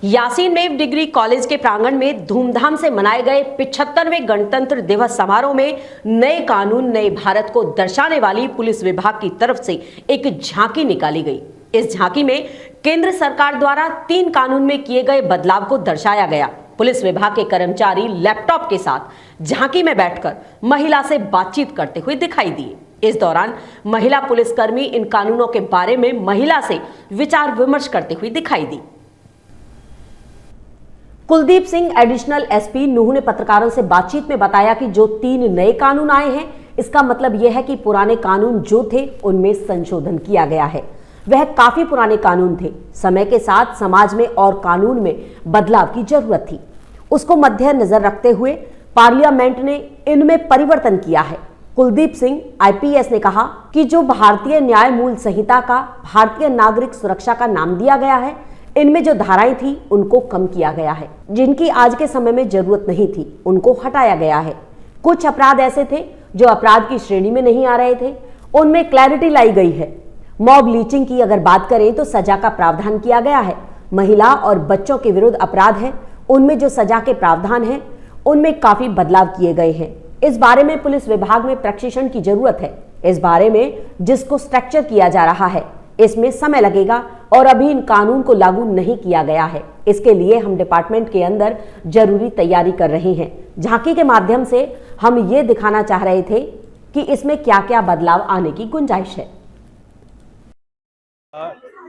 यासीन मेव degree college के प्रांगण में धूमधाम से मनाए गए 75वें गणतंत्र दिवस समारोह में नए कानून नए भारत को दर्शाने वाली पुलिस विभाग की तरफ से एक झांकी निकाली गई। इस झांकी में केंद्र सरकार द्वारा 3 कानून में किए गए बदलाव को दर्शाया गया। पुलिस विभाग के कर्मचारी लैपटॉप के साथ झांकी में बैठकर महिला से बातचीत करते हुए दिखाई दिए। इस दौरान महिला पुलिसकर्मी इन कानूनों के बारे में महिला से विचार विमर्श करते हुए दिखाई दी। कुलदीप सिंह एडिशनल एसपी नूह ने पत्रकारों से बातचीत में बताया कि जो 3 नए कानून आए हैं, इसका मतलब यह है कि पुराने कानून जो थे उनमें संशोधन किया गया है। वह काफी पुराने कानून थे। समय के साथ समाज में और कानून में बदलाव की जरूरत थी। उसको मद्देनजर रखते हुए पार्लियामेंट ने इनमें परिवर्तन किया है। कुलदीप सिंह आईपीएस ने कहा कि जो भारतीय न्याय मूल संहिता का भारतीय नागरिक सुरक्षा का नाम दिया गया है, इनमें जो धाराएं थी उनको कम किया गया है। जिनकी आज के समय में जरूरत नहीं थी उनको हटाया गया है। कुछ अपराध ऐसे थे जो अपराध की श्रेणी में नहीं आ रहे थे, उनमें क्लैरिटी लाई गई है। मॉब लीचिंग की अगर बात करें तो सजा का प्रावधान किया गया है। महिला और बच्चों के विरुद्ध अपराध है, उनमें जो सजा के प्रावधान है उनमें काफी बदलाव किए गए हैं। इस बारे में पुलिस विभाग में प्रशिक्षण की जरूरत है। इस बारे में जिसको स्ट्रक्चर किया जा रहा है, इसमें समय लगेगा और अभी इन कानून को लागू नहीं किया गया है। इसके लिए हम डिपार्टमेंट के अंदर जरूरी तैयारी कर रहे हैं। झांकी के माध्यम से हम ये दिखाना चाह रहे थे कि इसमें क्या क्या बदलाव आने की गुंजाइश है।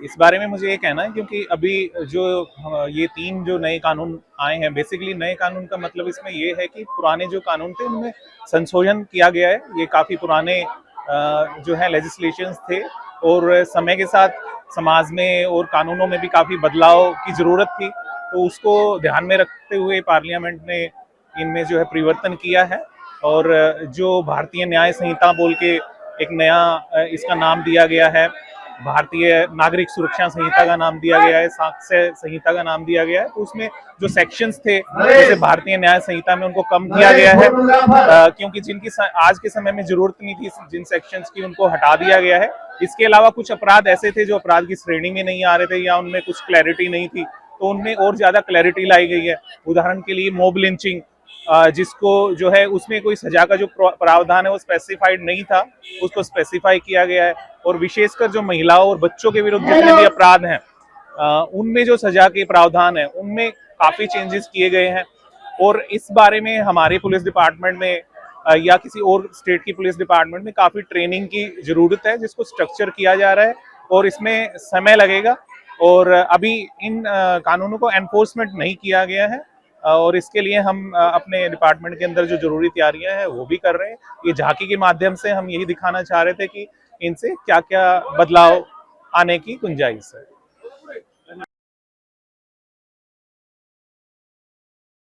इस बारे में मुझे ये कहना है क्योंकि अभी जो ये 3 जो नए कानून आए हैं, बेसिकली नए कानून का मतलब इसमें ये है कि पुराने जो कानून थे उनमें संशोधन किया गया है। ये काफ़ी पुराने जो है लेजिस्लेशंस थे और समय के साथ समाज में और कानूनों में भी काफ़ी बदलाव की ज़रूरत थी, तो उसको ध्यान में रखते हुए पार्लियामेंट ने इनमें जो है परिवर्तन किया है। और जो भारतीय न्याय संहिता बोल के एक नया इसका नाम दिया गया है, भारतीय नागरिक सुरक्षा संहिता का नाम दिया गया है, साक्ष्य संहिता का नाम दिया गया है। तो उसमें जो सेक्शंस थे जैसे भारतीय न्याय संहिता में उनको कम किया गया है क्योंकि जिनकी आज के समय में जरूरत नहीं थी जिन सेक्शंस की, उनको हटा दिया गया है। इसके अलावा कुछ अपराध ऐसे थे जो अपराध की श्रेणी में नहीं आ रहे थे या उनमें कुछ क्लैरिटी नहीं थी, तो उनमें और ज्यादा क्लैरिटी लाई गई है। उदाहरण के लिए मॉब लिंचिंग, जिसको जो है उसमें कोई सजा का जो प्रावधान है वो स्पेसिफाइड नहीं था, उसको स्पेसिफाई किया गया है। और विशेषकर जो महिलाओं और बच्चों के विरुद्ध जितने भी अपराध हैं उनमें जो सजा के प्रावधान है उनमें काफी चेंजेस किए गए हैं। और इस बारे में हमारे पुलिस डिपार्टमेंट में या किसी और स्टेट की पुलिस डिपार्टमेंट में काफी ट्रेनिंग की जरूरत है, जिसको स्ट्रक्चर किया जा रहा है और इसमें समय लगेगा। और अभी इन कानूनों को एनफोर्समेंट नहीं किया गया है और इसके लिए हम अपने डिपार्टमेंट के अंदर जो जरूरी तैयारियां हैं वो भी कर रहे हैं। ये झांकी के माध्यम से हम यही दिखाना चाह रहे थे कि इनसे क्या क्या बदलाव आने की गुंजाइश है।